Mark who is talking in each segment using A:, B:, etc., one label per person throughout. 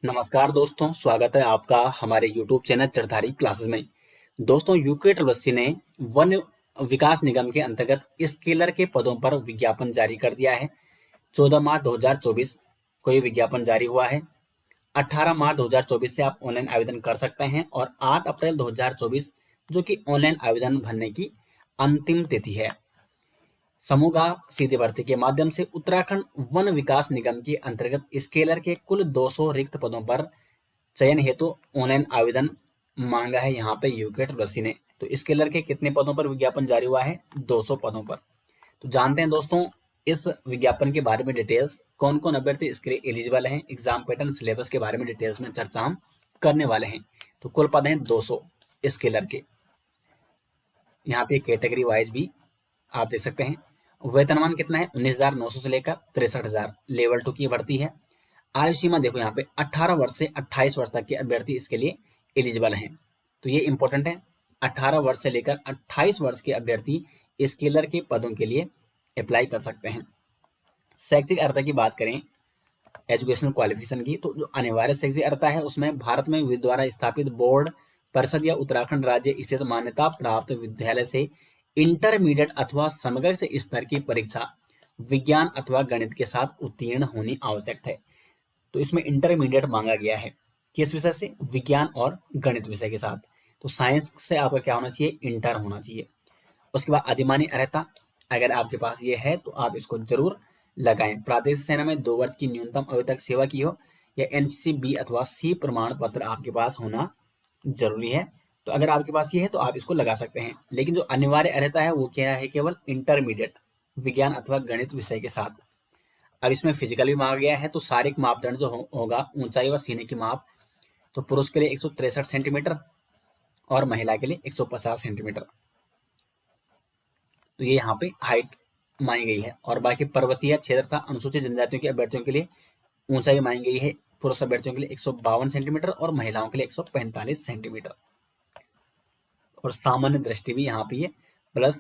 A: नमस्कार दोस्तों, स्वागत है आपका हमारे YouTube चैनल चरधारी क्लासेस में। दोस्तों, यूके ट्रस्टी ने वन विकास निगम के अंतर्गत स्केलर के पदों पर विज्ञापन जारी कर दिया है। 14 मार्च 2024 को ये विज्ञापन जारी हुआ है। 18 मार्च 2024 से आप ऑनलाइन आवेदन कर सकते हैं और 8 अप्रैल 2024 जो कि ऑनलाइन आवेदन भरने की अंतिम तिथि है। समूह सीधी भर्ती के माध्यम से उत्तराखंड वन विकास निगम के अंतर्गत स्केलर के कुल 200 रिक्त पदों पर चयन हेतु ऑनलाइन आवेदन मांगा है यहाँ पे यूके ट्रस्टी ने। तो स्केलर के कितने पदों पर विज्ञापन जारी हुआ है? 200 पदों पर। तो जानते हैं दोस्तों इस विज्ञापन के बारे में डिटेल्स, कौन कौन अभ्यर्थी इसके लिए एलिजिबल हैं, एग्जाम पैटर्न, सिलेबस के बारे में डिटेल्स में चर्चा हम करने वाले हैं। तो कुल पद हैं 200 स्केलर के। यहाँ पे कैटेगरी वाइज भी आप देख सकते हैं। वेतनमान कितना है? 19,900 से लेकर 63,000। लेवल 2 की भर्ती है। आयु सीमा देखो यहाँ पे 18 वर्ष से 28 वर्ष तक के अभ्यर्थी इसके लिए एलिजिबल हैं। तो ये इंपॉर्टेंट है, 18 वर्ष से लेकर 28 वर्ष के अभ्यर्थी स्केलर के पदों के लिए अप्लाई कर सकते हैं। शैक्षिक अर्हता की बात करें, एजुकेशनल क्वालिफिकेशन की, तो जो अनिवार्य शैक्षिक अर्हता है उसमें भारत में विधि द्वारा स्थापित बोर्ड, परिषद या उत्तराखंड राज्य स्थित मान्यता प्राप्त विद्यालय से इंटरमीडिएट अथवा समकक्ष स्तर की परीक्षा विज्ञान अथवा गणित के साथ उत्तीर्ण होनी आवश्यक है। तो इसमें इंटरमीडिएट मांगा गया है। किस विषय से? विज्ञान और गणित विषय के साथ। तो साइंस से आपका क्या होना चाहिए? इंटर होना चाहिए। उसके बाद अधिमानी अर्हता, अगर आपके पास ये है तो आप इसको जरूर लगाएं। प्रादेशिक सेना में 2 वर्ष की न्यूनतम अवधि तक सेवा की हो या एनसीसी बी अथवा सी प्रमाण पत्र आपके पास होना जरूरी है। तो अगर आपके पास ये है तो आप इसको लगा सकते हैं। लेकिन जो अनिवार्य अर्हता है वो क्या है? केवल इंटरमीडिएट विज्ञान अथवा गणित विषय के साथ। अब इसमें फिजिकल भी मांगा गया है। तो शारीरिक मापदंड जो होगा, ऊंचाई व सीने की माप, तो पुरुष के लिए 163 सेंटीमीटर और महिला के लिए 150 सेंटीमीटर। तो ये यहाँ पे हाइट मांगी गई है। और बाकी पर्वतीय क्षेत्र तथा अनुसूचित जनजातियों के अभ्यर्थियों के लिए ऊंचाई मांगी गई है। पुरुष अभ्यर्थियों के लिए 152 सेंटीमीटर और महिलाओं के लिए 145 सेंटीमीटर। और सामान्य दृष्टि भी यहाँ पे ये प्लस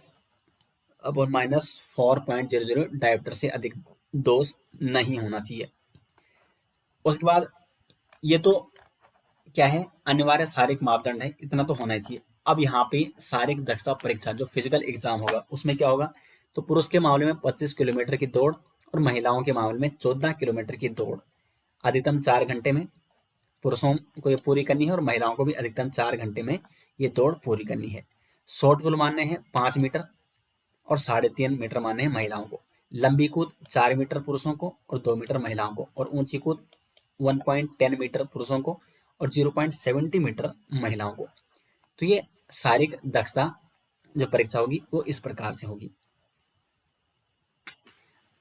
A: अपॉन माइनस 4.00 डायोप्टर से अधिक दोष नहीं होना चाहिए। उसके बाद ये तो क्या है? अनिवार्य शारीरिक मापदंड है, इतना तो होना ही चाहिए। अब यहाँ पे शारीरिक दक्षता परीक्षा जो फिजिकल एग्जाम होगा उसमें क्या होगा? तो पुरुष के मामले में 25 किलोमीटर की दौड़ और महिलाओं के मामले में 14 किलोमीटर की दौड़ अधिकतम 4 घंटे में पुरुषों को ये पूरी करनी है और महिलाओं को भी अधिकतम 4 घंटे में ये दौड़ पूरी करनी है। शॉर्ट पुल मानने हैं 5 मीटर और 3.5 मीटर मानने हैं महिलाओं को। लंबी कूद 4 मीटर पुरुषों को और 2 मीटर महिलाओं को। और ऊंची कूद 1.10 मीटर पुरुषों को और 0.70 मीटर महिलाओं को। तो ये शारीरिक दक्षता जो परीक्षा होगी वो इस प्रकार से होगी।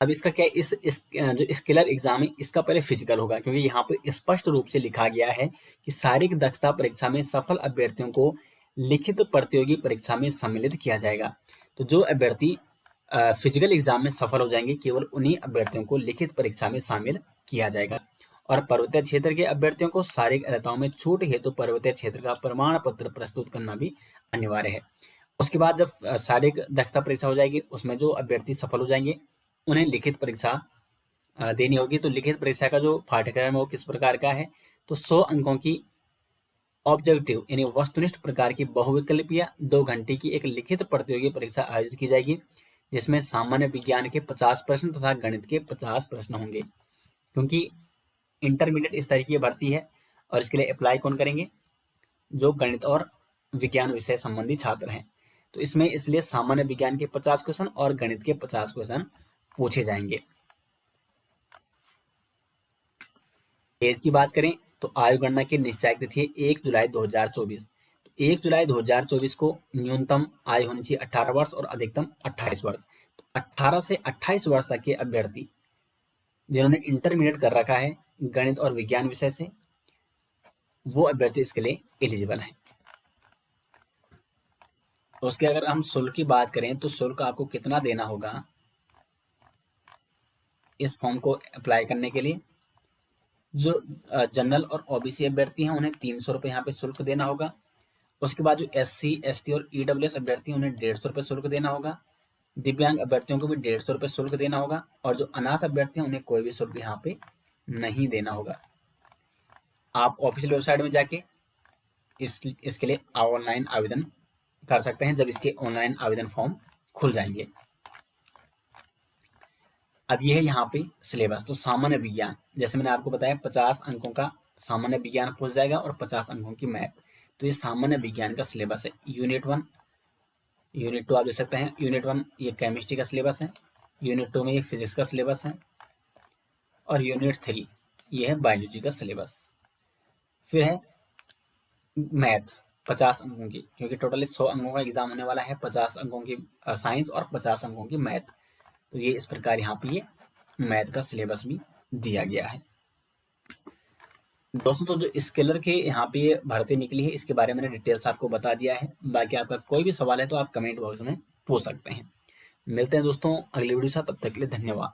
A: अब इसका क्या है? इस जो स्किलर एग्जाम है इसका पहले फिजिकल होगा, क्योंकि यहाँ पे स्पष्ट रूप से लिखा गया है कि शारीरिक दक्षता परीक्षा में सफल अभ्यर्थियों को लिखित प्रतियोगी परीक्षा में सम्मिलित किया जाएगा। तो जो अभ्यर्थी फिजिकल एग्जाम में सफल हो जाएंगे केवल उन्हीं अभ्यर्थियों को लिखित परीक्षा में शामिल किया जाएगा। और पर्वतीय क्षेत्र के अभ्यर्थियों को शारीरिक अर्हताओं में छूट हेतु पर्वतीय क्षेत्र का प्रमाण पत्र प्रस्तुत करना भी अनिवार्य है। उसके बाद जब शारीरिक दक्षता परीक्षा हो जाएगी उसमें जो अभ्यर्थी सफल हो जाएंगे उन्हें लिखित परीक्षा देनी होगी। तो लिखित परीक्षा का जो पाठ्यक्रम है वो किस प्रकार का है? तो 100 अंकों की ऑब्जेक्टिव यानी वस्तुनिष्ठ प्रकार की बहुविकल्पीय 2 घंटे की एक लिखित प्रतियोगी परीक्षा आयोजित की जाएगी, जिसमें सामान्य विज्ञान के 50 प्रश्न तथा गणित के 50 प्रश्न होंगे। क्योंकि इंटरमीडिएट स्तर की भर्ती है और इसके लिए अप्लाई कौन करेंगे? जो गणित और विज्ञान विषय संबंधी छात्र हैं। तो इसमें इसलिए सामान्य विज्ञान के 50 क्वेश्चन और गणित के 50 क्वेश्चन पूछे जाएंगे। एज की बात करें तो आयु गणना की निश्चय तिथि 1 जुलाई 2024। तो 1 जुलाई 2024 को न्यूनतम आयु होनी चाहिए 18 वर्ष और अधिकतम 28 वर्ष। तो 18 से 28 वर्ष तक के अभ्यर्थी जिन्होंने इंटरमीडिएट कर रखा है गणित और विज्ञान विषय से, वो अभ्यर्थी इसके लिए एलिजिबल है। तो उसके अगर हम शुल्क की बात करें तो शुल्क आपको कितना देना होगा इस फॉर्म को अप्लाई करने के लिए? जो जनरल और ओबीसी अभ्यर्थी हैं उन्हें 300 रुपये यहाँ पे शुल्क देना होगा। उसके बाद जो SC ST और EWS अभ्यर्थी हैं उन्हें 150 रुपये शुल्क देना होगा। दिव्यांग अभ्यर्थियों को भी 150 रुपये शुल्क देना होगा। और जो अनाथ अभ्यर्थी हैं उन्हें कोई भी शुल्क यहाँ पे नहीं देना होगा। आप ऑफिशियल वेबसाइट में जाके इसके लिए ऑनलाइन आवेदन कर सकते हैं, जब इसके ऑनलाइन आवेदन फॉर्म खुल जाएंगे। अब ये है यहाँ पे सिलेबस। तो सामान्य विज्ञान, जैसे मैंने आपको बताया 50 अंकों का सामान्य विज्ञान पूछ जाएगा और 50 अंकों की मैथ। तो ये सामान्य विज्ञान का सिलेबस है। यूनिट 1, यूनिट 2 आप देख सकते हैं। यूनिट 1 ये केमिस्ट्री का सिलेबस है, यूनिट 2 में ये फिजिक्स का सिलेबस है, और यूनिट 3 ये है बायोलॉजी का सिलेबस। फिर है मैथ 50 अंकों की, क्योंकि टोटली 100 अंकों का एग्जाम होने वाला है। 50 अंकों की साइंस और 50 अंकों की मैथ। तो ये इस प्रकार यहाँ पे ये मैथ का सिलेबस भी दिया गया है। दोस्तों तो जो स्केलर के यहाँ पे ये भर्ती निकली है, इसके बारे में मैंने डिटेल्स आपको बता दिया है। बाकी आपका कोई भी सवाल है तो आप कमेंट बॉक्स में पूछ सकते हैं। मिलते हैं दोस्तों अगली वीडियो के साथ, तब तक के लिए धन्यवाद।